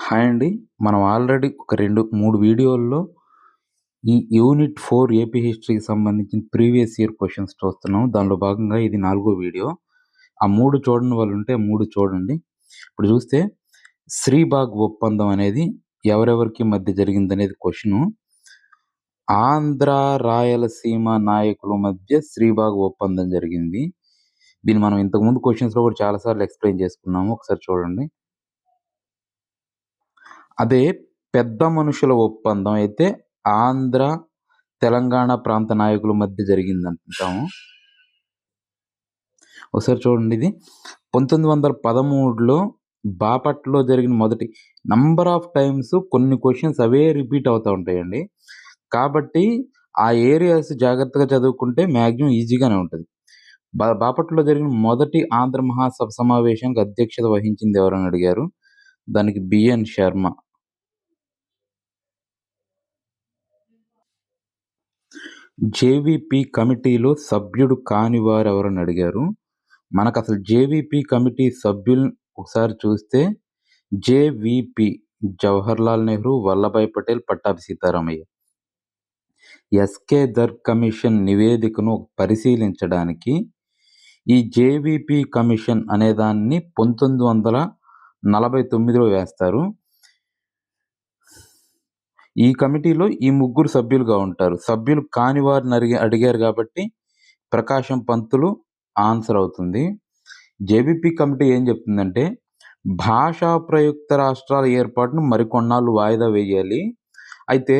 Hi అండి. మనం already ఒక 3 వీడియోల్లో ఈ యూనిట్ 4 ఏపీ హిస్టరీకి సంబంధించిన ప్రీవియస్ ఇయర్ క్వెషన్స్ చూస్తున్నాం. దానిలో భాగంగా ఇది 4గో వీడియో. ఆ 3 చూడని వాళ్ళుంటే 3 చూడండి. ఇప్పుడు చూస్తే శ్రీబాగ్ ఒప్పందం అనేది ఎవరెవరికి మధ్య జరిగిందనేది క్వెషను. ఆంధ్ర, రాయలసీమ నాయకుల మధ్య శ్రీబాగ్ ఒప్పందం జరిగింది. దీన్ని మనం ఇంతకుముందు క్వెషన్స్‌లో కూడా చాలా సార్లు ఎక్స్‌ప్లెయిన్ చేసుకున్నాము. ఒకసారి చూడండి. అదే పెద్ద మనుషుల ఒప్పందం అయితే ఆంధ్ర, తెలంగాణ ప్రాంత నాయకుల మధ్య జరిగిందంటాము. ఒకసారి చూడండి ఇది. 1913లో బాపట్లలో జరిగిన మొదటి నంబర్ ఆఫ్ టైమ్స్ కొన్ని క్వెషన్స్ అవే రిపీట్ అవుతా ఉంటాయండి. కాబట్టి ఆ ఏరియాస్ జాగ్రత్తగా చదువుకుంటే మాక్సిమం ఈజీగానే ఉంటది. బాపట్లలో జరిగిన మొదటి ఆంధ్ర మహాసభ సమావేశానికి అధ్యక్షత వహించింది ఎవరని అడిగారు. దానికి బిఎన్ శర్మ. జేవీపీ కమిటీలో సభ్యుడు కాని వారెవరని అడిగారు. మనకసలు జేవీపీ కమిటీ సభ్యులను ఒకసారి చూస్తే JVP Jawaharlal Nehru, Vallabhbhai Patel, Pattabhi Sitaramayya. S K Dar commission నివేదికను పరిశీలించడానికి ఈ జేవీపీ కమిషన్ అనేదాన్ని 1949లో వేస్తారు. ఈ కమిటీలో ఈ ముగ్గురు సభ్యులుగా ఉంటారు. సభ్యులు కాని వారిని అడిగారు కాబట్టి ప్రకాశం పంతులు ఆన్సర్ అవుతుంది. జేవీపీ కమిటీ ఏం చెప్తుందంటే భాషా ప్రయుక్త రాష్ట్రాల ఏర్పాటును మరికొన్నాళ్ళు వాయిదా వేయాలి. అయితే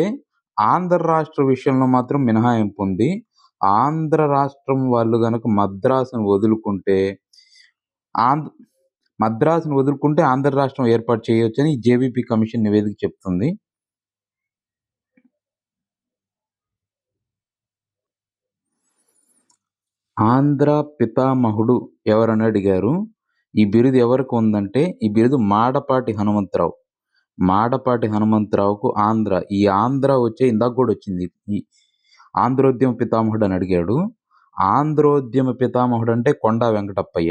ఆంధ్ర రాష్ట్ర విషయంలో మాత్రం మినహాయింపు ఉంది. ఆంధ్ర రాష్ట్రం వాళ్ళు గనక మద్రాసును వదులుకుంటే ఆంధ్ర రాష్ట్రం ఏర్పాటు చేయొచ్చని జేవీపీ కమిషన్ నివేదిక చెప్తుంది. ఆంధ్ర పితామహుడు ఎవరని అడిగారు. ఈ బిరుదు ఎవరికి ఉందంటే ఈ బిరుదు మాడపాటి హనుమంతరావు. మాడపాటి హనుమంతరావుకు ఆంధ్ర. ఈ ఆంధ్ర వచ్చే ఇందాక కూడా వచ్చింది. ఈ ఆంధ్రోద్యమ పితామహుడు అని అడిగాడు. ఆంధ్రోద్యమ పితామహుడు అంటే కొండా వెంకటప్పయ్య.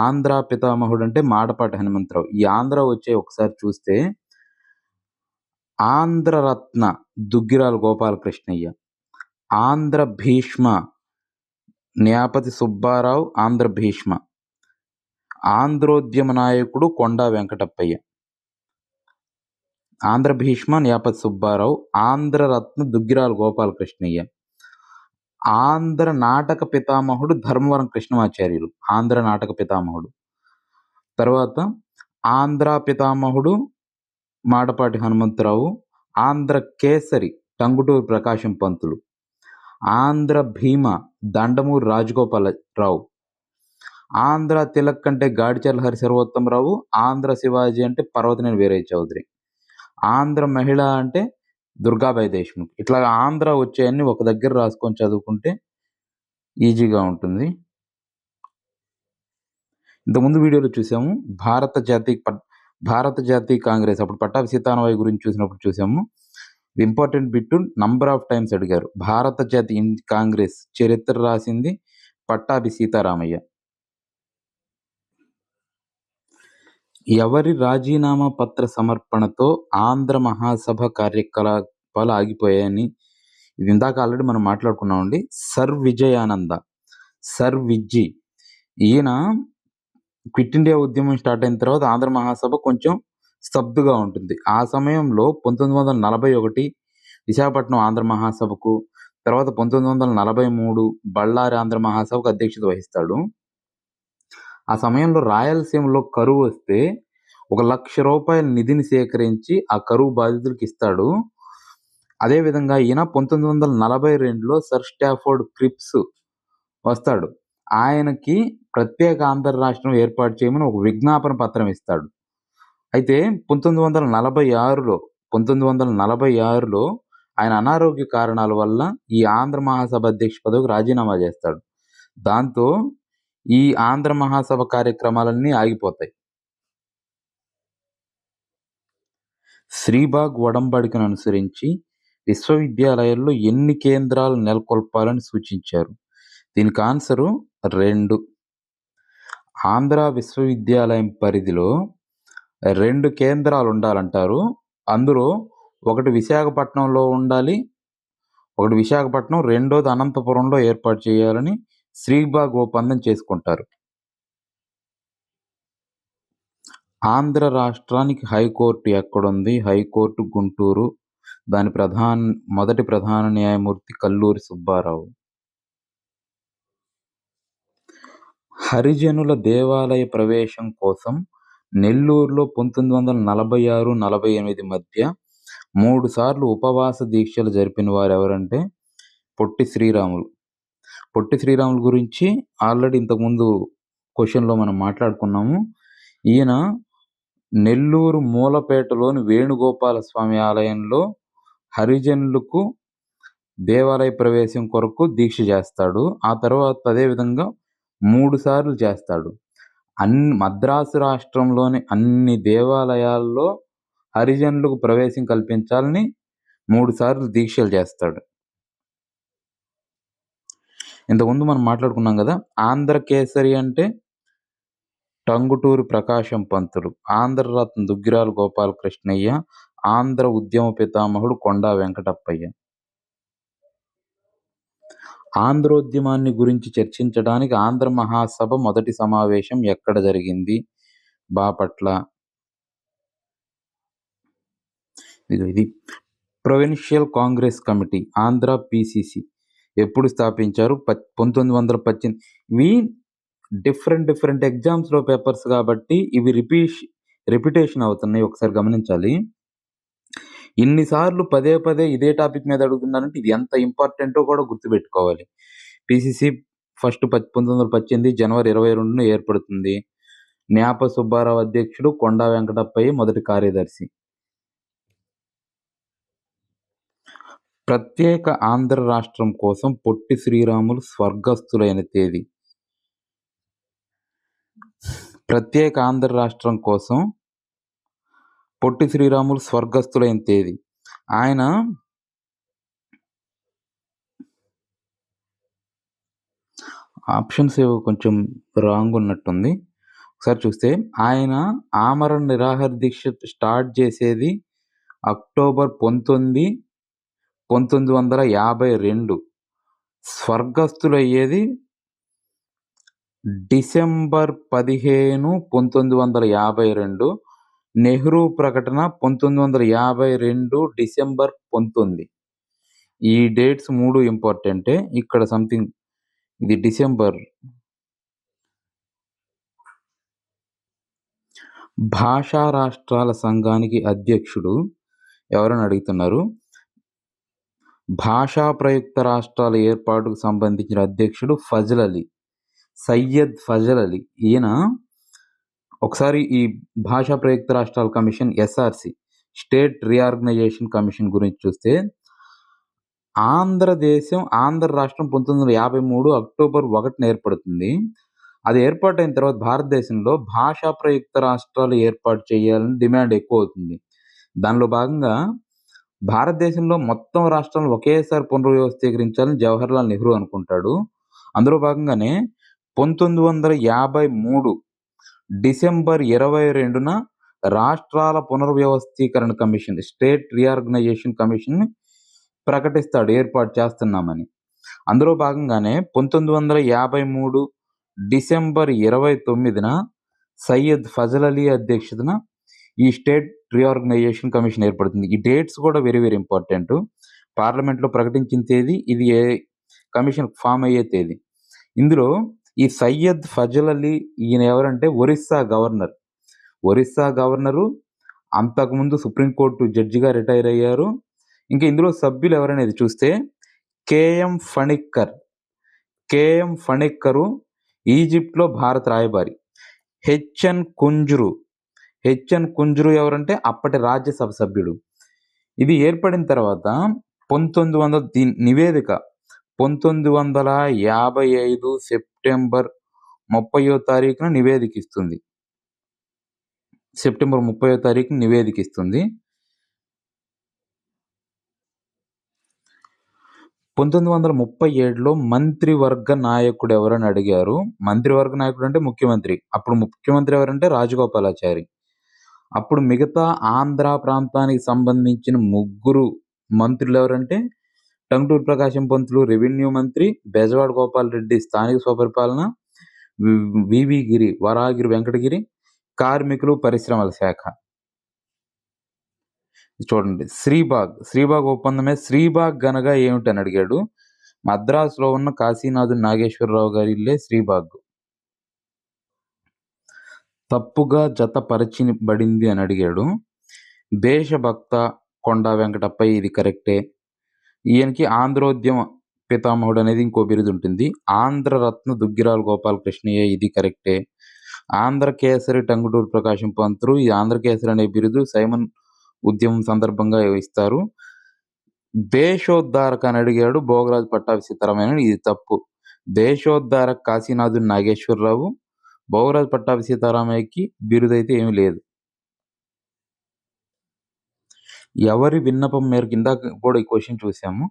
ఆంధ్ర పితామహుడు అంటే మాడపాటి హనుమంతరావు. ఈ ఆంధ్ర వచ్చే ఒకసారి చూస్తే ఆంధ్రరత్న దుగ్గిరాల గోపాలకృష్ణయ్య, ఆంధ్ర భీష్మ న్యాపతి సుబ్బారావు, ఆంధ్ర భీష్మ, ఆంధ్రోద్యమ నాయకుడు కొండా వెంకటప్పయ్య, ఆంధ్ర భీష్మ న్యాపతి సుబ్బారావు, ఆంధ్రరత్న దుగ్గిరాల గోపాలకృష్ణయ్య, ఆంధ్ర నాటక పితామహుడు ధర్మవరం కృష్ణమాచార్యులు. ఆంధ్ర నాటక పితామహుడు. తర్వాత ఆంధ్ర పితామహుడు మాడపాటి హనుమంతరావు, ఆంధ్ర కేసరి టంగుటూరి ప్రకాశం పంతులు, ఆంధ్ర భీమ దండమూరి రాజగోపాలరావు, ఆంధ్ర తిలక్ అంటే గాడిచర్ల హరి సర్వోత్తమరావు, ఆంధ్ర శివాజీ అంటే పర్వతనేని వీరయ్య చౌదరి, ఆంధ్ర మహిళ అంటే దుర్గాబాయి దేశ్ముఖ్. ఇట్లా ఆంధ్ర వచ్చేయన్ని ఒక దగ్గర రాసుకొని చదువుకుంటే ఈజీగా ఉంటుంది. ఇంతకుముందు వీడియోలో చూసాము భారత జాతీయ కాంగ్రెస్ అప్పుడు పట్టాభి సీతారామయ్య గురించి చూసినప్పుడు చూసాము. Important bit number of times అడిగారు. భారత జాతీయ కాంగ్రెస్ చరిత్ర రాసింది పట్టాభి సీతారామయ్య. ఎవరి రాజీనామా పత్ర సమర్పణతో ఆంధ్ర మహాసభ కార్యకలాపాలు ఆగిపోయాయని ఇది ఇందాక ఆల్రెడీ మనం మాట్లాడుకున్నామండి. Sir Vijayananda, sir Vijji. ఈయన క్విట్ ఇండియా ఉద్యమం స్టార్ట్ అయిన తర్వాత ఆంధ్ర మహాసభ కొంచెం స్తబ్దుగా ఉంటుంది. ఆ సమయంలో 1941 విశాఖపట్నం ఆంధ్ర మహాసభకు, తర్వాత 1943 బళ్ళారి ఆంధ్ర మహాసభకు అధ్యక్షత వహిస్తాడు. ఆ సమయంలో రాయలసీమలో కరువు వస్తే ₹1,00,000 నిధిని సేకరించి ఆ కరువు బాధితులకు ఇస్తాడు. అదేవిధంగా ఈయన 1942లో సర్ స్టాఫోర్డ్ క్రిప్స్ వస్తాడు. ఆయనకి ప్రత్యేక ఆంధ్ర రాష్ట్రం ఏర్పాటు చేయమని ఒక విజ్ఞాపన పత్రం ఇస్తాడు. అయితే 1946లో ఆయన అనారోగ్య కారణాల వల్ల ఈ ఆంధ్ర మహాసభ అధ్యక్ష పదవికి రాజీనామా చేస్తాడు. దాంతో ఈ ఆంధ్ర మహాసభ కార్యక్రమాలన్నీ ఆగిపోతాయి. శ్రీబాగ్ ఒడంబడికను అనుసరించి విశ్వవిద్యాలయాల్లో ఎన్ని కేంద్రాలు నెలకొల్పాలని సూచించారు. దీనికి ఆన్సరు 2. ఆంధ్ర విశ్వవిద్యాలయం పరిధిలో 2 కేంద్రాలు ఉండాలంటారు. అందులో ఒకటి విశాఖపట్నంలో ఉండాలి. ఒకటి విశాఖపట్నం, రెండోది అనంతపురంలో ఏర్పాటు చేయాలని శ్రీబాగ్ ఒప్పందం చేసుకుంటారు. ఆంధ్ర రాష్ట్రానికి హైకోర్టు ఎక్కడుంది? హైకోర్టు గుంటూరు. దాని మొదటి ప్రధాన న్యాయమూర్తి కల్లూరి సుబ్బారావు. హరిజనుల దేవాలయ ప్రవేశం కోసం నెల్లూరులో 1946, 48 మధ్య 3 సార్లు ఉపవాస దీక్షలు జరిపిన వారెవరంటే పొట్టి శ్రీరాములు. పొట్టి శ్రీరాములు గురించి ఆల్రెడీ ఇంతకుముందు క్వెషన్‌లో మనం మాట్లాడుకున్నాము. ఈయన నెల్లూరు మూలపేటలోని వేణుగోపాల స్వామి ఆలయంలో హరిజనులకు దేవాలయ ప్రవేశం కొరకు దీక్ష చేస్తాడు. ఆ తర్వాత అదే విధంగా 3 సార్లు చేస్తాడు. మద్రాసు రాష్ట్రంలోని అన్ని దేవాలయాల్లో హరిజనులకు ప్రవేశం కల్పించాలని 3 సార్లు దీక్షలు చేస్తాడు. ఇంతకుముందు మనం మాట్లాడుకున్నాం కదా, ఆంధ్రకేసరి అంటే టంగుటూరి ప్రకాశం పంతులు, ఆంధ్రరత్న దుగ్గిరాల గోపాలకృష్ణయ్య, ఆంధ్ర ఉద్యమ పితామహుడు కొండా వెంకటప్పయ్య. ఆంధ్రోద్యమాన్ని గురించి చర్చించడానికి ఆంధ్ర మహాసభ మొదటి సమావేశం ఎక్కడ జరిగింది? బాపట్ల. ఇది provincial Congress committee, Andhra PCC ఎప్పుడు స్థాపించారు? 1918. ఇవి డిఫరెంట్ ఎగ్జామ్స్లో పేపర్స్ కాబట్టి ఇవి రిపిటేషన్ అవుతున్నాయి. ఒకసారి గమనించాలి. ఇన్నిసార్లు పదే ఇదే టాపిక్ మీద అడుగుతున్నారంటే ఇది ఎంత ఇంపార్టెంటో కూడా గుర్తుపెట్టుకోవాలి. పిసిసి ఫస్ట్ 1918 జనవరి 22న ఏర్పడుతుంది. న్యాప సుబ్బారావు అధ్యక్షుడు, కొండా వెంకటప్పయ్య మొదటి కార్యదర్శి. ప్రత్యేక ఆంధ్ర రాష్ట్రం కోసం పొట్టి శ్రీరాములు స్వర్గస్థులైన తేదీ. ప్రత్యేక ఆంధ్ర రాష్ట్రం కోసం పొట్టి శ్రీరాములు స్వర్గస్థులైన తేదీ. ఆయన ఆప్షన్స్ కొంచెం రాంగ్ ఉన్నట్టుంది. ఒకసారి చూస్తే ఆయన ఆమరణ నిరాహార దీక్ష స్టార్ట్ చేసేది అక్టోబర్ 19, 1952. స్వర్గస్థులయ్యేది డిసెంబర్ 15, 1952. నెహ్రూ ప్రకటన 1952 డిసెంబర్ 19. ఈ డేట్స్ 3 ఇంపార్టెంటే. ఇక్కడ సంథింగ్ ఇది డిసెంబర్. భాషా రాష్ట్రాల సంఘానికి అధ్యక్షుడు ఎవరని అడుగుతున్నారు. భాషా ప్రయుక్త రాష్ట్రాల ఏర్పాటుకు సంబంధించిన అధ్యక్షుడు ఫజల్ అలీ, సయ్యద్ ఫజల్ అలీ. ఈయన ఒకసారి ఈ భాషా ప్రయుక్త రాష్ట్రాల commission, SRC, state reorganisation commission గురించి చూస్తే ఆంధ్ర రాష్ట్రం 1953 అక్టోబర్ 1న ఏర్పడుతుంది. అది ఏర్పాటైన తర్వాత భారతదేశంలో భాషా ప్రయుక్త రాష్ట్రాలు ఏర్పాటు చేయాలని డిమాండ్ ఎక్కువ అవుతుంది. దానిలో భాగంగా భారతదేశంలో మొత్తం రాష్ట్రాలను ఒకేసారి పునర్వ్యవస్థీకరించాలని జవహర్లాల్ నెహ్రూ అనుకుంటాడు. అందులో భాగంగానే 1953 డిసెంబర్ 22న రాష్ట్రాల పునర్వ్యవస్థీకరణ కమిషన్, స్టేట్ రీఆర్గనైజేషన్ కమిషన్ ప్రకటిస్తాడు ఏర్పాటు చేస్తున్నామని. అందులో భాగంగానే 1953 డిసెంబర్ 29న సయ్యద్ ఫజల్ అలీ అధ్యక్షతన ఈ స్టేట్ రీఆర్గనైజేషన్ కమిషన్ ఏర్పడుతుంది. ఈ డేట్స్ కూడా వెరీ ఇంపార్టెంట్. పార్లమెంట్లో ప్రకటించిన తేదీ, ఇది ఏ కమిషన్ ఫామ్ అయ్యే తేదీ. ఇందులో ఈ సయ్యద్ ఫజల్ అలీ ఈయన ఎవరంటే ఒరిస్సా గవర్నరు, అంతకుముందు సుప్రీంకోర్టు జడ్జిగా రిటైర్ అయ్యారు. ఇంకా ఇందులో సభ్యులు ఎవరనేది చూస్తే కేఎం ఫణిక్కరు ఈజిప్ట్లో భారత రాయబారి. హెచ్ఎన్ కుంజురు ఎవరంటే అప్పటి రాజ్యసభ సభ్యుడు. ఇది ఏర్పడిన తర్వాత 1955 సెప్టెంబర్ 30వ తారీఖున నివేదిక ఇస్తుంది. 1937లో మంత్రివర్గ నాయకుడు ఎవరని అడిగారు. మంత్రివర్గ నాయకుడు అంటే ముఖ్యమంత్రి. అప్పుడు ముఖ్యమంత్రి ఎవరంటే రాజగోపాలాచారి. అప్పుడు మిగతా ఆంధ్ర ప్రాంతానికి సంబంధించిన ముగ్గురు మంత్రులు ఎవరంటే టంగుటూరి ప్రకాశం పంతులు రెవెన్యూ మంత్రి, బెజవాడ గోపాలరెడ్డి స్థానిక స్వపరిపాలన, వివి గిరి వరాగిరి వెంకటగిరి కార్మికులు పరిశ్రమల శాఖ. చూడండి శ్రీబాగ్ ఒప్పందమే. శ్రీబాగ్ అనగా ఏమిటని అడిగాడు. మద్రాసులో ఉన్న కాశీనాథుని నాగేశ్వరరావు గారి ఇల్లే శ్రీబాగ్. తప్పుగా జతపరచబడింది అని అడిగాడు. దేశభక్త కొండా వెంకటప్ప, ఇది కరెక్టే. ఈయనకి ఆంధ్రోద్యమ పితామహుడు అనేది ఇంకో బిరుదు ఉంటుంది. ఆంధ్రరత్న దుగ్గిరాల గోపాలకృష్ణయ్య, ఇది కరెక్టే. ఆంధ్రకేసరి టంగుటూరి ప్రకాశం పంతులు. ఈ ఆంధ్రకేసరి అనే బిరుదు సైమన్ ఉద్యమం సందర్భంగా ఇస్తారు. దేశోద్ధారక అని అడిగాడు భోగరాజు పట్టాభి సీతారామయ్య, ఇది తప్పు. దేశోద్ధారక కాశీనాథుని నాగేశ్వరరావు, భోగరాజు పట్టాభి సీతారామయ్యకి బిరుదైతే ఏమీ లేదు. ఎవరి విన్నపం మేరకు, ఇందాక కూడా ఈ క్వశ్చన్ చూసాము,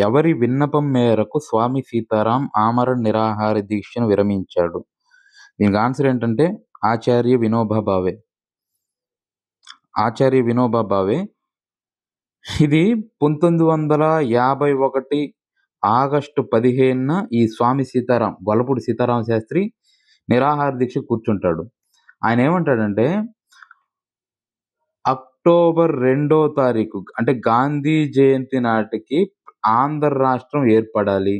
ఎవరి విన్నపం మేరకు స్వామి సీతారాం ఆమరణ నిరాహార దీక్షను విరమించాడు? దీనికి ఆన్సర్ ఏంటంటే ఆచార్య వినోబా భావే. ఆచార్య వినోబా భావే. ఇది 1951 ఆగస్టు 15న ఈ స్వామి సీతారాం, గొల్లపూడి సీతారామ శాస్త్రి నిరాహార దీక్ష కూర్చుంటాడు. ఆయన ఏమంటాడంటే అక్టోబర్ 2వ తారీఖు అంటే గాంధీ జయంతి నాటికి ఆంధ్ర రాష్ట్రం ఏర్పడాలి,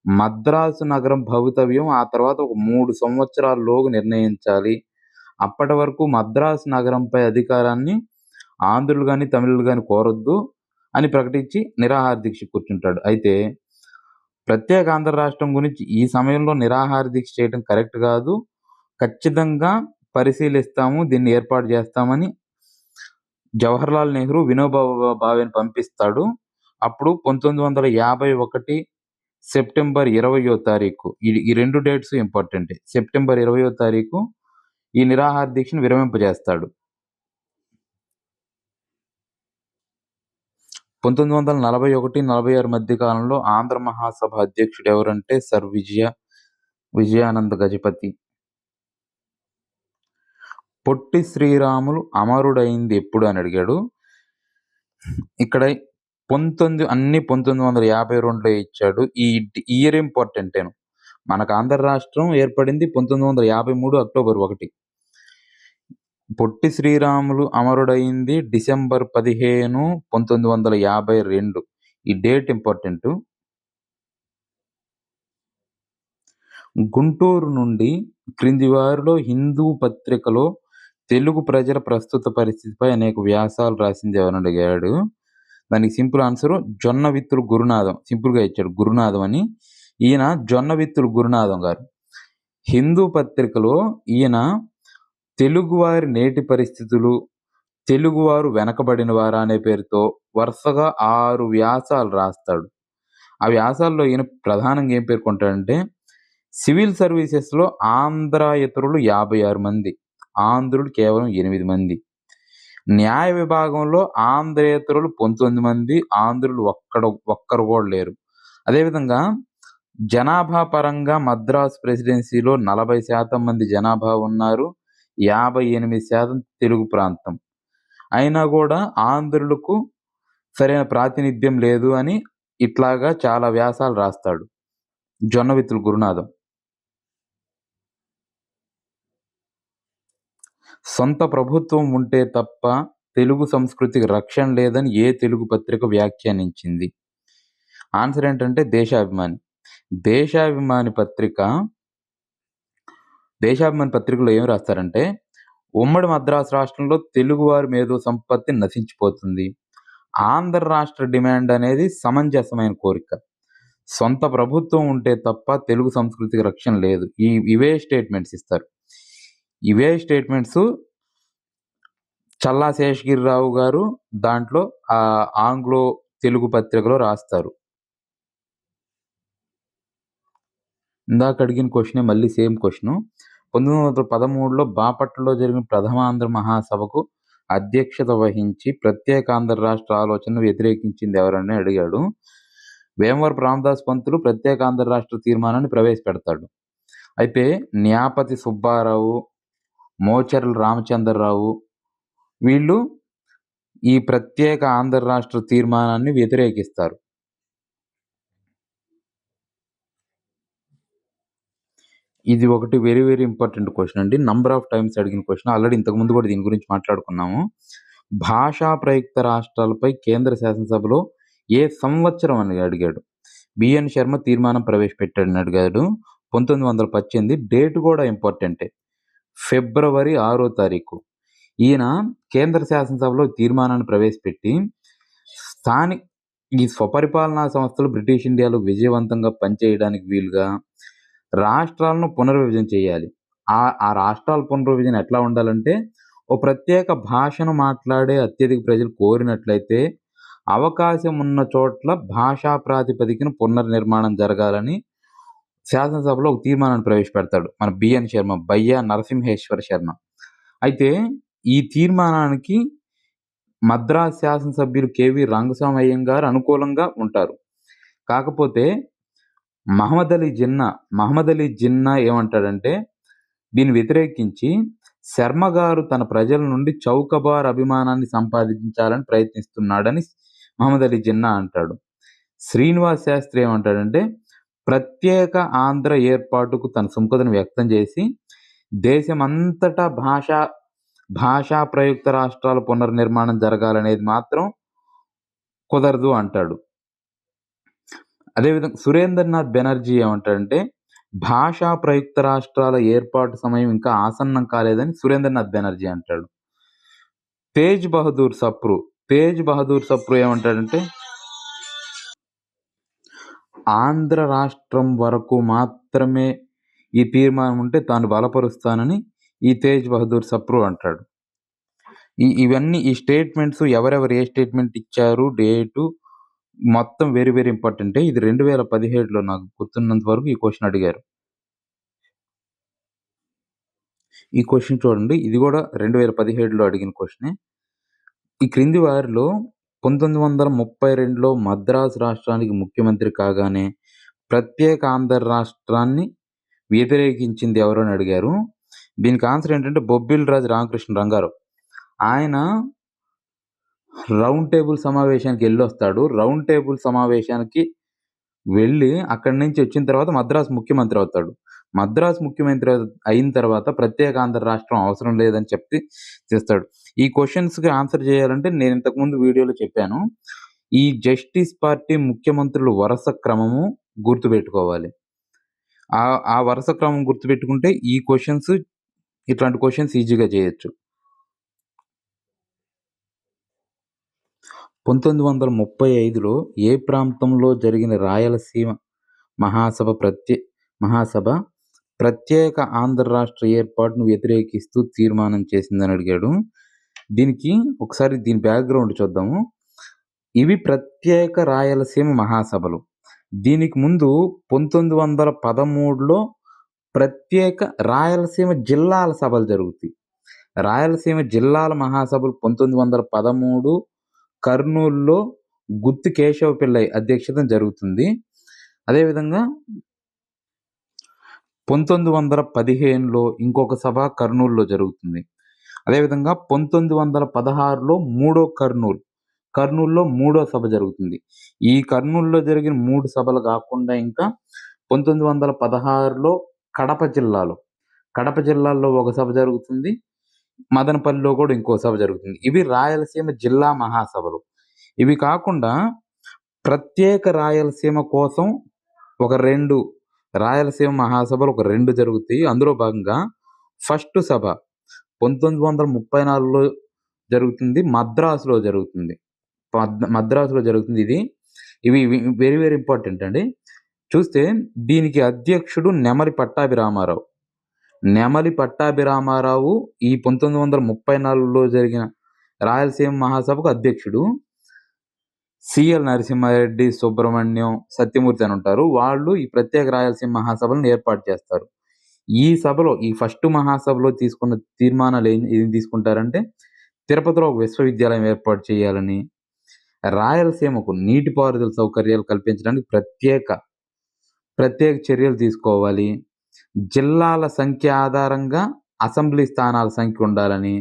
మద్రాసు నగరం భవితవ్యం ఆ తర్వాత ఒక 3 సంవత్సరాల్లోగు నిర్ణయించాలి, అప్పటి వరకు మద్రాసు నగరంపై అధికారాన్ని ఆంధ్రులు కానీ తమిళులు కానీ కోరొద్దు అని ప్రకటించి నిరాహార దీక్ష కూర్చుంటాడు. అయితే ప్రత్యేక ఆంధ్ర రాష్ట్రం గురించి ఈ సమయంలో నిరాహార దీక్ష చేయడం కరెక్ట్ కాదు, ఖచ్చితంగా పరిశీలిస్తాము, దీన్ని ఏర్పాటు చేస్తామని జవహర్లాల్ నెహ్రూ వినోబా భావేని పంపిస్తాడు. అప్పుడు 1951 సెప్టెంబర్ 20వ తారీఖు, ఈ 2 డేట్స్ ఇంపార్టెంట్. సెప్టెంబర్ 20వ తారీఖు ఈ నిరాహార దీక్షను విరమింపజేస్తాడు. 1941-46 మధ్య కాలంలో ఆంధ్ర మహాసభ అధ్యక్షుడు ఎవరంటే సర్ విజయానంద గజపతి. పొట్టి శ్రీరాములు అమరుడైంది ఎప్పుడు అని అడిగాడు. ఇక్కడ 1952లో ఇచ్చాడు. ఈ ఇయర్ ఇంపార్టెంటేను. మనకు ఆంధ్ర రాష్ట్రం ఏర్పడింది 1953 అక్టోబర్ 1. పొట్టి శ్రీరాములు అమరుడైంది డిసెంబర్ 15, 1952. ఈ డేట్ ఇంపార్టెంట్. గుంటూరు నుండి క్రింది వారిలో హిందూ పత్రికలో తెలుగు ప్రజల ప్రస్తుత పరిస్థితిపై అనేక వ్యాసాలు రాసింది ఎవరని అడిగాడు. దానికి సింపుల్ ఆన్సర్ జొన్నవిత్తులు గురునాథం. సింపుల్గా ఇచ్చాడు గురునాథం అని. ఈయన జొన్నవిత్తులు గురునాథం గారు. హిందూ పత్రికలో ఈయన తెలుగువారి నేటి పరిస్థితులు, తెలుగువారు వెనకబడిన వారా అనే పేరుతో వరుసగా 6 వ్యాసాలు రాస్తాడు. ఆ వ్యాసాల్లో ఈయన ప్రధానంగా ఏం పేర్కొంటాడంటే సివిల్ సర్వీసెస్లో ఆంధ్రాయేతరులు 56 మంది, ఆంధ్రులు కేవలం 8 మంది. న్యాయ విభాగంలో ఆంధ్రేతరులు 19 మంది, ఆంధ్రులు ఒక్కరు కూడా లేరు. అదేవిధంగా జనాభా పరంగా మద్రాసు ప్రెసిడెన్సీలో 40% మంది జనాభా ఉన్నారు, 58% తెలుగు ప్రాంతం. అయినా కూడా ఆంధ్రులకు సరైన ప్రాతినిధ్యం లేదు అని ఇట్లాగా చాలా వ్యాసాలు రాస్తాడు జొన్నవిత్తులు గురునాథం. సొంత ప్రభుత్వం ఉంటే తప్ప తెలుగు సంస్కృతికి రక్షణ లేదని ఏ తెలుగు పత్రిక వ్యాఖ్యానించింది? ఆన్సర్ ఏంటంటే దేశాభిమాని. దేశాభిమాని పత్రికలో ఏం రాస్తారంటే ఉమ్మడి మద్రాసు రాష్ట్రంలో తెలుగువారి మేధో సంపత్తి నశించిపోతుంది, ఆంధ్ర రాష్ట్ర డిమాండ్ అనేది సమంజసమైన కోరిక, సొంత ప్రభుత్వం ఉంటే తప్ప తెలుగు సంస్కృతికి రక్షణ లేదు. ఇవే స్టేట్మెంట్స్ ఇస్తారు. ఇవే స్టేట్మెంట్స్ చల్లా శేషగిరిరావు గారు దాంట్లో ఆంగ్లో తెలుగు పత్రికలో రాస్తారు. ఇందాక అడిగిన క్వశ్చనే మళ్ళీ సేమ్ క్వశ్చన్. 1913లో బాపట్లలో జరిగిన ప్రథమ ఆంధ్ర మహాసభకు అధ్యక్షత వహించి ప్రత్యేక ఆంధ్ర రాష్ట్ర ఆలోచనను వ్యతిరేకించింది ఎవరని అడిగాడు. వేమవరపు రామదాస్ పంతులు ప్రత్యేక ఆంధ్ర రాష్ట్ర తీర్మానాన్ని ప్రవేశపెడతాడు. అయితే న్యాపతి సుబ్బారావు, మోచర్ల రామచంద్రరావు, వీళ్ళు ఈ ప్రత్యేక ఆంధ్ర రాష్ట్ర తీర్మానాన్ని వ్యతిరేకిస్తారు. ఇది ఒకటి వెరీ వెరీ ఇంపార్టెంట్ క్వెషన్ అండి. నంబర్ ఆఫ్ టైమ్స్ అడిగిన క్వెషన్. ఆల్రెడీ ఇంతకుముందు కూడా దీని గురించి మాట్లాడుకున్నాము. భాషా ప్రయుక్త రాష్ట్రాలపై కేంద్ర శాసనసభలో ఏ సంవత్సరం అని అడిగాడు. బిఎన్ శర్మ తీర్మానం ప్రవేశపెట్టాడని అడిగాడు. 1918. డేట్ కూడా ఇంపార్టెంటే. ఫిబ్రవరి 6వ తారీఖు. ఈయన కేంద్ర శాసనసభలో తీర్మానాన్ని ప్రవేశపెట్టి ఈ స్వపరిపాలనా సంస్థలు బ్రిటిష్ ఇండియాలో విజయవంతంగా పనిచేయడానికి వీలుగా రాష్ట్రాలను పునర్విభజన చేయాలి. ఆ రాష్ట్రాల పునర్విభజన ఎట్లా ఉండాలంటే, ఓ ప్రత్యేక భాషను మాట్లాడే అత్యధిక ప్రజలు కోరినట్లయితే అవకాశం ఉన్న చోట్ల భాషా ప్రాతిపదికన పునర్నిర్మాణం జరగాలని శాసనసభలో ఒక తీర్మానాన్ని ప్రవేశపెడతాడు మన బిఎన్ శర్మ, బయ్యా నరసింహేశ్వర శర్మ. అయితే ఈ తీర్మానానికి మద్రాస్ శాసనసభ్యులు కెవి రంగస్వామి అయ్యంగార్ అనుకూలంగా ఉంటారు. కాకపోతే మహమ్మద్ అలీ జిన్నా ఏమంటాడంటే, దీన్ని వ్యతిరేకించి శర్మ గారు తన ప్రజల నుండి చౌకబార్ అభిమానాన్ని సంపాదించాలని ప్రయత్నిస్తున్నాడని మహమ్మద్ అలీ జిన్నా అంటాడు. శ్రీనివాస్ శాస్త్రి ఏమంటాడంటే, ప్రత్యేక ఆంధ్ర ఏర్పాటుకు తన సుముఖతను వ్యక్తం చేసి దేశమంతటా భాషా ప్రయుక్త రాష్ట్రాల పునర్నిర్మాణం జరగాలనేది మాత్రం కుదరదు అంటాడు. అదేవిధంగా సురేంద్రనాథ్ బెనర్జీ ఏమంటాడంటే, భాషా ప్రయుక్త రాష్ట్రాల ఏర్పాటు సమయం ఇంకా ఆసన్నం కాలేదని సురేంద్రనాథ్ బెనర్జీ అంటాడు. తేజ్ బహదూర్ సప్రు ఏమంటాడంటే, ఆంధ్ర రాష్ట్రం వరకు మాత్రమే ఈ తీర్మానం ఉంటే తాను బలపరుస్తానని ఈ తేజ్ బహదూర్ సప్రు అంటాడు. ఇవన్నీ ఈ స్టేట్మెంట్స్ ఎవరెవరు ఏ స్టేట్మెంట్ ఇచ్చారు, డేటు మొత్తం వెరీ వెరీ ఇంపార్టెంటే. ఇది 2017లో నాకు గుర్తున్నంత వరకు ఈ క్వశ్చన్ అడిగారు. ఈ క్వశ్చన్ చూడండి, ఇది కూడా 2017లో అడిగిన క్వశ్చనే. ఈ క్రింది వారిలో 1932లో మద్రాసు రాష్ట్రానికి ముఖ్యమంత్రి కాగానే ప్రత్యేక ఆంధ్ర రాష్ట్రాన్ని వ్యతిరేకించింది ఎవరు అని అడిగారు. దీనికి ఆన్సర్ ఏంటంటే బొబ్బిలి రాజు రామకృష్ణ రంగారావు. ఆయన రౌండ్ టేబుల్ సమావేశానికి వెళ్ళొస్తాడు. రౌండ్ టేబుల్ సమావేశానికి వెళ్ళి అక్కడి నుంచి వచ్చిన తర్వాత మద్రాసు ముఖ్యమంత్రి అవుతాడు. మద్రాసు ముఖ్యమంత్రి అయిన తర్వాత ప్రత్యేక ఆంధ్ర రాష్ట్రం అవసరం లేదని చెప్పి చేస్తాడు. ఈ క్వశ్చన్స్కి ఆన్సర్ చేయాలంటే నేను ఇంతకుముందు వీడియోలో చెప్పాను, ఈ జస్టిస్ పార్టీ ముఖ్యమంత్రులు వరుస క్రమము గుర్తుపెట్టుకోవాలి. ఆ వరుస క్రమం గుర్తుపెట్టుకుంటే ఈ క్వశ్చన్స్, ఇట్లాంటి క్వశ్చన్స్ ఈజీగా చేయొచ్చు. 1935లో ఏ ప్రాంతంలో జరిగిన రాయలసీమ మహాసభ ప్రత్యేక ఆంధ్ర రాష్ట్ర ఏర్పాటును వ్యతిరేకిస్తూ తీర్మానం చేసిందని అడిగాడు. దీనికి ఒకసారి దీని బ్యాక్గ్రౌండ్ చూద్దాము. ఇవి ప్రత్యేక రాయలసీమ మహాసభలు. దీనికి ముందు 1913లో ప్రత్యేక రాయలసీమ జిల్లాల సభలు జరుగుతాయి. రాయలసీమ జిల్లాల మహాసభలు 1913 కర్నూలులో గుత్తి కేశవ పిల్లై అధ్యక్షతన జరుగుతుంది. అదేవిధంగా 1915లో ఇంకొక సభ కర్నూలులో జరుగుతుంది. అదేవిధంగా 1916లో కర్నూలులో మూడో సభ జరుగుతుంది. ఈ కర్నూలులో జరిగిన 3 సభలు కాకుండా ఇంకా 1916లో కడప జిల్లాలో ఒక సభ జరుగుతుంది. మదనపల్లిలో కూడా ఇంకో సభ జరుగుతుంది. ఇవి రాయలసీమ జిల్లా మహాసభలు. ఇవి కాకుండా ప్రత్యేక రాయలసీమ కోసం ఒక 2 రాయలసీమ మహాసభలు ఒక 2 జరుగుతాయి. అందులో భాగంగా ఫస్ట్ సభ 1934లో జరుగుతుంది. మద్రాసులో జరుగుతుంది. ఇవి వెరీ వెరీ ఇంపార్టెంట్ అండి. చూస్తే దీనికి అధ్యక్షుడు నెమలి పట్టాభిరామారావు ఈ 1934లో జరిగిన రాయలసీమ మహాసభకు అధ్యక్షుడు. సిఎల్ నరసింహారెడ్డి, సుబ్రహ్మణ్యం, సత్యమూర్తి అని ఉంటారు. వాళ్ళు ఈ ప్రత్యేక రాయలసీమ మహాసభలను ఏర్పాటు చేస్తారు. ఈ ఫస్ట్ మహాసభలో తీసుకున్న తీర్మానాలు ఏం తీసుకుంటారంటే, తిరుపతిలో ఒక విశ్వవిద్యాలయం ఏర్పాటు చేయాలని, రాయలసీమకు నీటిపారుదల సౌకర్యాలు కల్పించడానికి ప్రత్యేక చర్యలు తీసుకోవాలి, జిల్లాల సంఖ్య ఆధారంగా అసెంబ్లీ స్థానాల సంఖ్య ఉండాలని,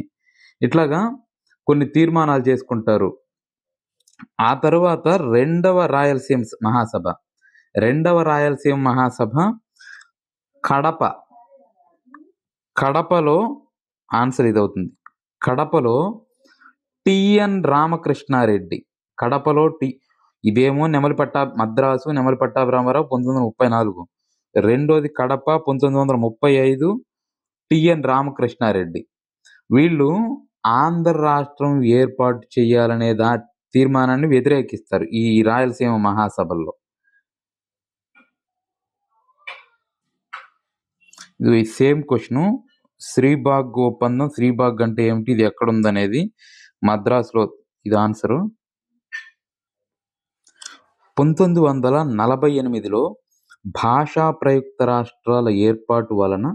ఇట్లాగా కొన్ని తీర్మానాలు చేసుకుంటారు. ఆ తరువాత రెండవ రాయలసీమ మహాసభ కడప. కడపలో ఆన్సర్ ఇదవుతుంది. కడపలో టిఎన్ రామకృష్ణారెడ్డి. కడపలో ఇదేమో మద్రాసు నెమలి పట్టాభిరామారావు 1934. రెండోది కడప 1935 టిఎన్ రామకృష్ణారెడ్డి. వీళ్ళు ఆంధ్ర రాష్ట్రం ఏర్పాటు చేయాలనే తీర్మానాన్ని వ్యతిరేకిస్తారు ఈ రాయలసీమ మహాసభల్లో. ఇది సేమ్ క్వశ్చన్. శ్రీబాగ్ ఒప్పందం, శ్రీబాగ్ అంటే ఏమిటి, ఇది ఎక్కడుందనేది మద్రాసులో. ఇది ఆన్సరు. 1948లో భాషా ప్రయుక్త రాష్ట్రాల ఏర్పాటు వలన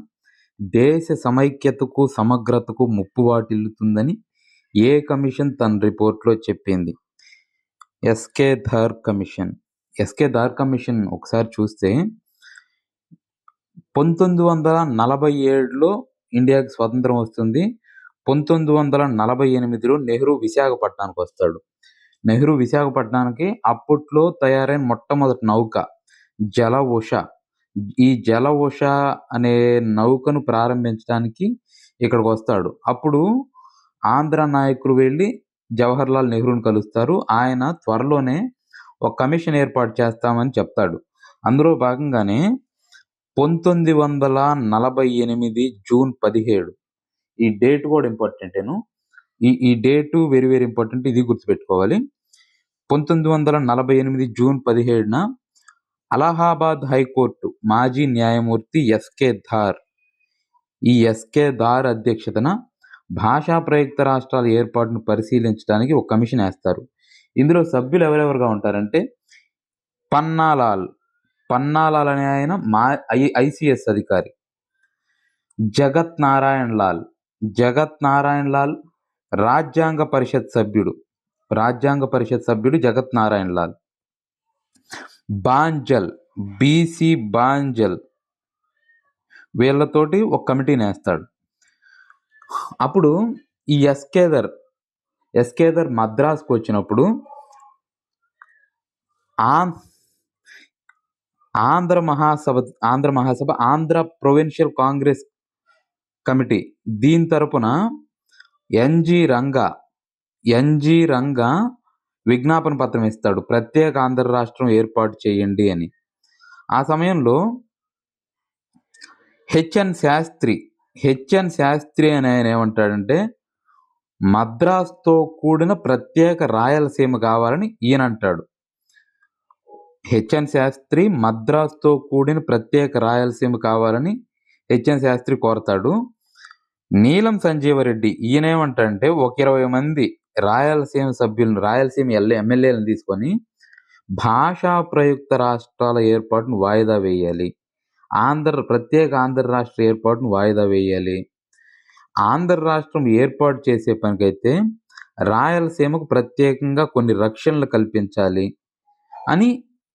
దేశ సమైక్యతకు సమగ్రతకు ముప్పు వాటిల్లుతుందని ఏ కమిషన్ తన రిపోర్ట్లో చెప్పింది? S K Dhar commission. S K Dhar commission ఒకసారి చూస్తే 1947లో ఇండియాకి స్వతంత్రం వస్తుంది. 1948లో నెహ్రూ విశాఖపట్నానికి వస్తాడు. నెహ్రూ విశాఖపట్నానికి అప్పట్లో తయారైన మొట్టమొదటి నౌక జల ఉష. ఈ జల ఉష అనే నౌకను ప్రారంభించడానికి ఇక్కడికి వస్తాడు. అప్పుడు ఆంధ్ర నాయకులు వెళ్ళి జవహర్లాల్ నెహ్రూని కలుస్తారు. ఆయన త్వరలోనే ఒక కమిషన్ ఏర్పాటు చేస్తామని చెప్తాడు. అందులో భాగంగానే 1948 జూన్ 17, ఈ డేట్ కూడా ఇంపార్టెంటేను. ఈ డేటు వెరీ వెరీ ఇంపార్టెంట్, ఇది గుర్తుపెట్టుకోవాలి. 1948 జూన్ 17న అలహాబాద్ హైకోర్టు మాజీ న్యాయమూర్తి ఎస్కే ధార్, ఈ ఎస్కే ధార్ అధ్యక్షతన భాషా ప్రయుక్త రాష్ట్రాల ఏర్పాటును పరిశీలించడానికి ఒక కమిషన్ వేస్తారు. ఇందులో సభ్యులు ఎవరెవరుగా ఉంటారంటే పన్నాలాల్ అనే ఆయన ఐసిఎస్ అధికారి, జగత్ నారాయణ లాల్ రాజ్యాంగ పరిషత్ సభ్యుడు జగత్ నారాయణ లాల్. బీసీ బాంజల్ వీళ్ళతోటి ఒక కమిటీని వేస్తాడు. అప్పుడు ఈ ఎస్కేదర్ మద్రాసుకు వచ్చినప్పుడు ఆంధ్ర మహాసభ ఆంధ్ర ప్రొవిన్షియల్ కాంగ్రెస్ కమిటీ, దీని తరపున ఎన్జి రంగా విజ్ఞాపన పత్రం ఇస్తాడు, ప్రత్యేక ఆంధ్ర రాష్ట్రం ఏర్పాటు చేయండి అని. ఆ సమయంలో హెచ్ఎన్ శాస్త్రి అని ఆయన ఏమంటాడంటే మద్రాసుతో కూడిన ప్రత్యేక రాయలసీమ కావాలని ఈయన అంటాడు. హెచ్ఎన్ శాస్త్రి మద్రాసుతో కూడిన ప్రత్యేక రాయలసీమ కావాలని హెచ్ఎన్ శాస్త్రి కోరతాడు. నీలం సంజీవరెడ్డి ఈయనేమంటాడంటే ఒక 20 మంది రాయలసీమ ఎమ్మెల్యేలను తీసుకొని భాషా ప్రయుక్త రాష్ట్రాల ఏర్పాటును వాయిదా వేయాలి, ప్రత్యేక ఆంధ్ర రాష్ట్ర ఏర్పాటును వాయిదా వేయాలి, ఆంధ్ర రాష్ట్రం ఏర్పాటు చేసే పనికైతే రాయలసీమకు ప్రత్యేకంగా కొన్ని రక్షణలు కల్పించాలి అని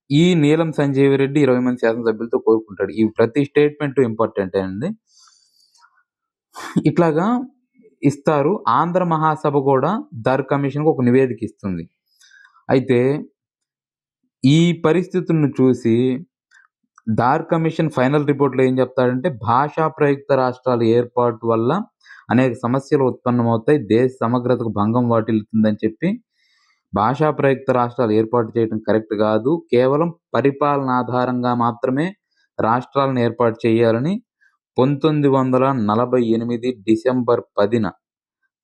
ఈ నీలం సంజీవరెడ్డి 20 మంది శాసనసభ్యులతో కోరుకుంటాడు. ఈ ప్రతి స్టేట్మెంట్ ఇంపార్టెంట్ అండి. ఇట్లాగా ఇస్తారు. ఆంధ్ర మహాసభ కూడా ధార్ కమిషన్కు ఒక నివేదిక ఇస్తుంది. అయితే ఈ పరిస్థితులను చూసి ధార్ కమిషన్ ఫైనల్ రిపోర్ట్లో ఏం చెప్తాడంటే భాషా ప్రయుక్త రాష్ట్రాల ఏర్పాటు వల్ల అనేక సమస్యలు ఉత్పన్నమవుతాయి, దేశ సమగ్రతకు భంగం వాటిల్లుతుందని చెప్పి భాషా ప్రయుక్త రాష్ట్రాలు ఏర్పాటు చేయడం కరెక్ట్ కాదు, కేవలం పరిపాలన ఆధారంగా మాత్రమే రాష్ట్రాలను ఏర్పాటు చేయాలని 1948 డిసెంబర్ 10న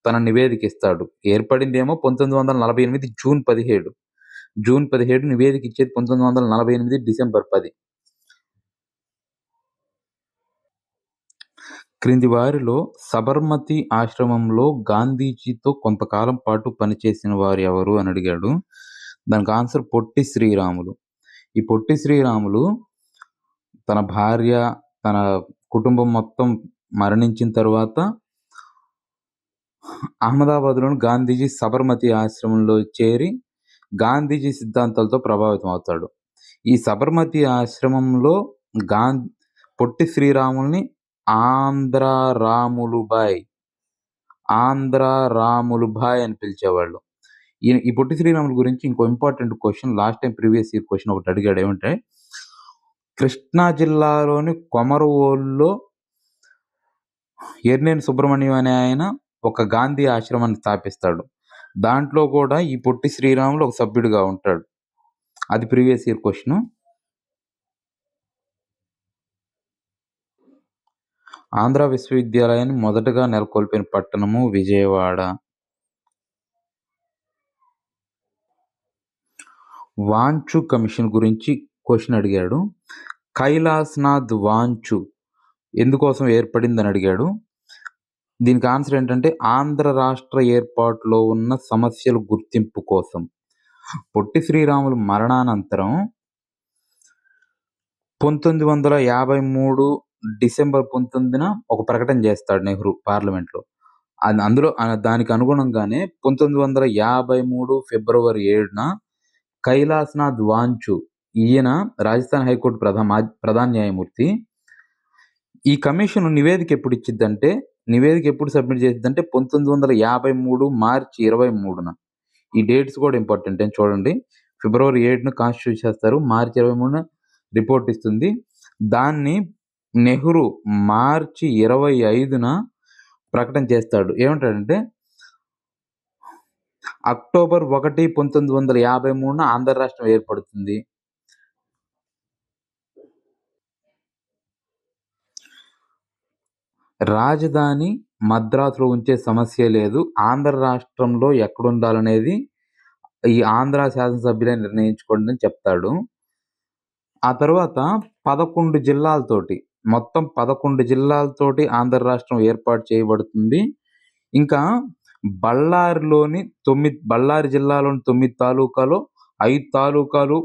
తన నివేదిక ఇస్తాడు. ఏర్పడిందేమో 1948 జూన్ 17 నివేదిక ఇచ్చేది 1948 డిసెంబర్ 10. క్రింది వారిలో సబర్మతి ఆశ్రమంలో గాంధీజీతో కొంతకాలం పాటు పనిచేసిన వారు ఎవరు అని అడిగాడు. దానికి ఆన్సర్ పొట్టి శ్రీరాములు. ఈ పొట్టి శ్రీరాములు తన భార్య, తన కుటుంబం మొత్తం మరణించిన తర్వాత అహ్మదాబాద్లోని గాంధీజీ సబర్మతి ఆశ్రమంలో చేరి గాంధీజీ సిద్ధాంతాలతో ప్రభావితం అవుతాడు. ఈ సబర్మతి ఆశ్రమంలో పొట్టి శ్రీరాముల్ని ఆంధ్ర ఆంధ్ర రాములు భాయ్ అని పిలిచేవాళ్ళు. ఈ పొట్టి శ్రీరాములు గురించి ఇంకో important question last time previous year question ఒకటి అడిగాడు. ఏమంటే కృష్ణా జిల్లాలోని కొమరవోలులో ఎర్నేని సుబ్రహ్మణ్యం అనే ఆయన ఒక గాంధీ ఆశ్రమాన్ని స్థాపిస్తాడు. దాంట్లో కూడా ఈ పొట్టి శ్రీరాములు ఒక సభ్యుడిగా ఉంటాడు. అది ప్రీవియస్ ఇయర్ క్వెషన్. ఆంధ్ర విశ్వవిద్యాలయాన్ని మొదటగా నెలకొల్పిన పట్టణము విజయవాడ. వాంచు కమిషన్ గురించి క్వశ్చన్ అడిగాడు. కైలాసనాథ్ వాంచు ఎందుకోసం ఏర్పడిందని అడిగాడు. దీనికి ఆన్సర్ ఏంటంటే ఆంధ్ర రాష్ట్ర ఏర్పాటులో ఉన్న సమస్యల గుర్తింపు కోసం. పొట్టి శ్రీరాములు మరణానంతరం 1953 డిసెంబర్ 19న ఒక ప్రకటన చేస్తాడు నెహ్రూ పార్లమెంట్లో. అందులో దానికి అనుగుణంగానే 1953 ఫిబ్రవరి 7న కైలాసనాథ్ వాంచు ఈయన రాజస్థాన్ హైకోర్టు ప్రధాన న్యాయమూర్తి. ఈ కమిషన్ నివేదిక ఎప్పుడు సబ్మిట్ చేసిద్దంటే 1953 మార్చి 23న. ఈ డేట్స్ కూడా ఇంపార్టెంట్ అని చూడండి. ఫిబ్రవరి 7న కాన్స్టిట్యూట్ చేస్తారు, మార్చి 23న రిపోర్ట్ ఇస్తుంది. దాన్ని నెహ్రూ మార్చి 25న ప్రకటన చేస్తాడు. ఏమంటాడంటే అక్టోబర్ 1, 1953న ఆంధ్ర రాష్ట్రం ఏర్పడుతుంది. రాజధాని మద్రాసులో ఉంచే సమస్య లేదు, ఆంధ్ర రాష్ట్రంలో ఎక్కడుండాలనేది ఈ ఆంధ్ర శాసనసభ్యులే నిర్ణయించుకోండి అని చెప్తాడు. ఆ తర్వాత 11 జిల్లాలతోటి మొత్తం 11 జిల్లాలతోటి ఆంధ్ర రాష్ట్రం ఏర్పాటు చేయబడుతుంది. ఇంకా బళ్ళారి జిల్లాలోని 9 తాలూకాలో 5 తాలూకాలు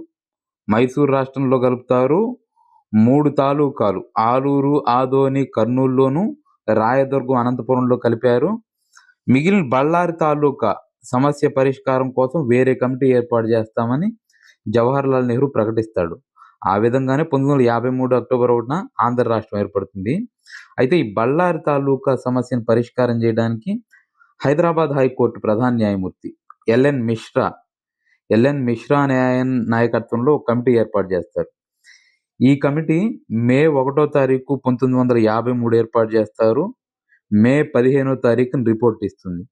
మైసూరు రాష్ట్రంలో కలుపుతారు. 3 తాలూకాలు ఆలూరు, ఆదోని, కర్నూలులోను, రాయదుర్గం, అనంతపురంలో కలిపారు. మిగిలిన బళ్ళారి తాలూకా సమస్య పరిష్కారం కోసం వేరే కమిటీ ఏర్పాటు చేస్తామని జవహర్లాల్ నెహ్రూ ప్రకటిస్తాడు. ఆ విధంగానే 1953 అక్టోబర్ 1న ఆంధ్ర రాష్ట్రం ఏర్పడుతుంది. అయితే ఈ బళ్ళారి తాలూకా సమస్యను పరిష్కారం చేయడానికి హైదరాబాద్ హైకోర్టు ప్రధాన న్యాయమూర్తి ఎల్ఎన్ మిశ్రా అనే ఆయన నాయకత్వంలో ఒక కమిటీ ఏర్పాటు చేస్తారు. ఈ కమిటీ మే 1వ తారీఖు 1953 ఏర్పాటు చేస్తారు. మే 15వ తారీఖున రిపోర్ట్ ఇస్తుంది.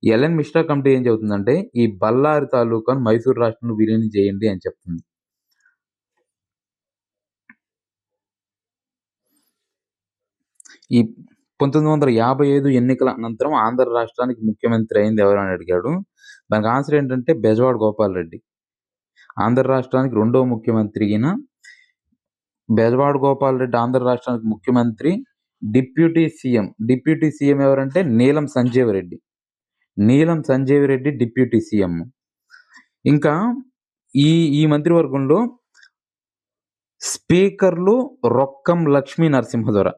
ఎల్ఎన్ మిశ్రా కమిటీ ఏం చెబుతుందంటే ఈ బళ్ళారి తాలూకాను మైసూరు రాష్ట్రంలో విలీనం చేయండి అని చెప్తుంది. ఈ 1955 ఎన్నికల అనంతరం ఆంధ్ర రాష్ట్రానికి ముఖ్యమంత్రి అయింది ఎవరు అని అడిగాడు. దానికి ఆన్సర్ ఏంటంటే బెజవాడ గోపాలరెడ్డి. ఆంధ్ర రాష్ట్రానికి 2వ ముఖ్యమంత్రి ఈయన. బెజవాడ గోపాలరెడ్డి ఆంధ్ర రాష్ట్రానికి ముఖ్యమంత్రి. డిప్యూటీ సీఎం ఎవరంటే నీలం సంజీవరెడ్డి డిప్యూటీ సీఎం. ఇంకా ఈ మంత్రివర్గంలో స్పీకర్లు Rokkam Lakshmi Narasimhadora,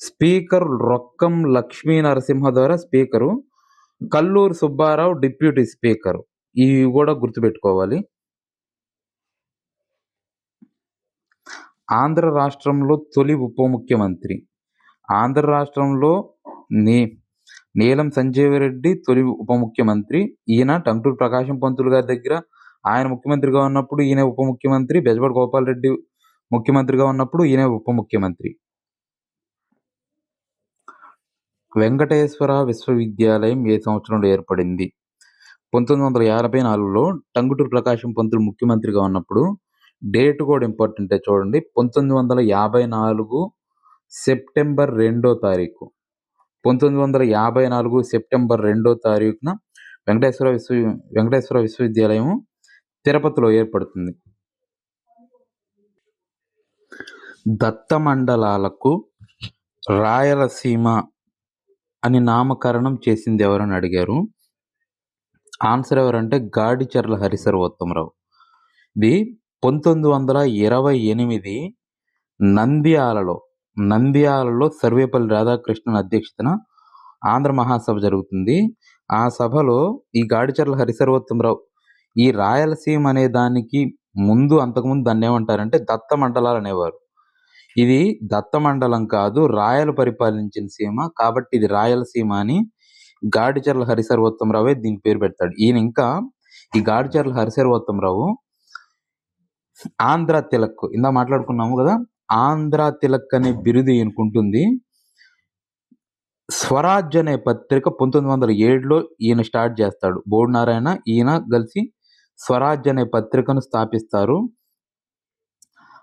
speaker Rokkam Lakshmi Narasimhadora speaker, Kalluru Subbarao deputy speaker. ఇవి కూడా గుర్తుపెట్టుకోవాలి. ఆంధ్ర రాష్ట్రంలో తొలి ఉప ముఖ్యమంత్రి. ఆంధ్ర రాష్ట్రంలో నీలం సంజీవరెడ్డి తొలి ఉప ముఖ్యమంత్రి. ఈయన టంగుటూరి ప్రకాశం పంతులు గారి దగ్గర ఆయన ముఖ్యమంత్రిగా ఉన్నప్పుడు ఈయన ఉప ముఖ్యమంత్రి. బెజవాడ గోపాలరెడ్డి ముఖ్యమంత్రిగా ఉన్నప్పుడు ఈయన ఉప ముఖ్యమంత్రి. వెంకటేశ్వర విశ్వవిద్యాలయం ఏ సంవత్సరంలో ఏర్పడింది? 1954లో టంగుటూరి ప్రకాశం పంతులు ముఖ్యమంత్రిగా ఉన్నప్పుడు. డేట్ కూడా ఇంపార్టెంటే చూడండి. 1954 సెప్టెంబర్ 2వ తారీఖు. 1954 సెప్టెంబర్ 2వ తారీఖున వెంకటేశ్వర విశ్వవిద్యాలయం తిరుపతిలో ఏర్పడుతుంది. దత్తమండలాలకు రాయలసీమ అని నామకరణం చేసింది ఎవరని అడిగారు. ఆన్సర్ ఎవరంటే గాడిచర్ల హరిసర్వోత్తమరావు. ఇది 1928 నంద్యాలలో సర్వేపల్లి రాధాకృష్ణన్ అధ్యక్షతన ఆంధ్ర మహాసభ జరుగుతుంది. ఆ సభలో ఈ గాడిచర్ల హరిసర్వోత్తమరావు ఈ రాయలసీమ అనే దానికి అంతకుముందు దాన్ని ఏమంటారంటే దత్త మండలాలు అనేవారు. ఇది దత్తమండలం కాదు, రాయలు పరిపాలించిన సీమ. కాబట్టి ఇది రాయలసీమ అని గాడిచర్ల హరిసర్వోత్తమరావే దీనికి పేరు పెడతాడు. ఈయన ఇంకా ఈ గాడిచర్ల హరిసర్వోత్తమరావు ఆంధ్ర తిలక్, ఇందాక మాట్లాడుకున్నాము కదా, ఆంధ్ర తిలక్ అనే బిరుదు ఈయనకుంటుంది. స్వరాజ్ అనే పత్రిక 1907లో ఈయన స్టార్ట్ చేస్తాడు. బోడి నారాయణ ఈయన కలిసి స్వరాజ్ అనే పత్రికను స్థాపిస్తారు.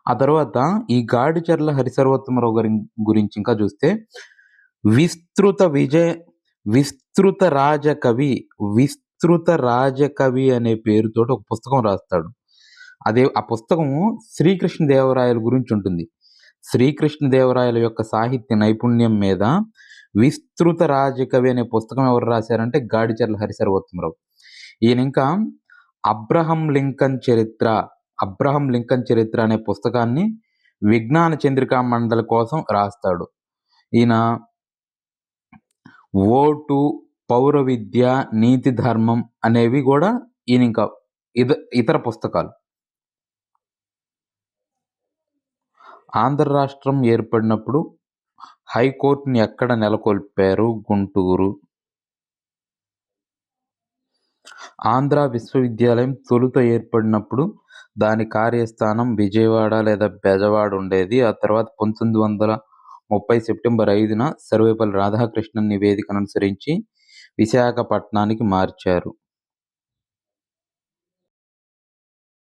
ఆ తర్వాత ఈ గాడిచర్ల హరిసర్వోత్తమరావు గారి గురించి ఇంకా చూస్తే విస్తృత విస్తృత రాజకవి అనే పేరుతోటి ఒక పుస్తకం రాస్తాడు. ఆ పుస్తకము శ్రీకృష్ణదేవరాయల గురించి ఉంటుంది. శ్రీకృష్ణదేవరాయల యొక్క సాహిత్య నైపుణ్యం మీద విస్తృత రాజకవి అనే పుస్తకం ఎవరు రాశారంటే గాడిచర్ల హరిసర్వోత్తమరావు. ఈయన ఇంకా అబ్రహం లింకన్ చరిత్ర అనే పుస్తకాన్ని విజ్ఞాన చంద్రికా మండలి కోసం రాస్తాడు. ఈయన ఓటు, పౌర విద్య, నీతి ధర్మం అనేవి కూడా ఈయన ఇంకా ఇతర పుస్తకాలు. ఆంధ్ర రాష్ట్రం ఏర్పడినప్పుడు హైకోర్టుని ఎక్కడ నెలకొల్పారు? గుంటూరు. ఆంధ్ర విశ్వవిద్యాలయం తొలుత ఏర్పడినప్పుడు దాని కార్యస్థానం విజయవాడ లేదా బెజవాడ ఉండేది. ఆ తర్వాత 1930 సెప్టెంబర్ 5న సర్వేపల్లి రాధాకృష్ణన్ నివేదికను అనుసరించి విశాఖపట్నానికి మార్చారు.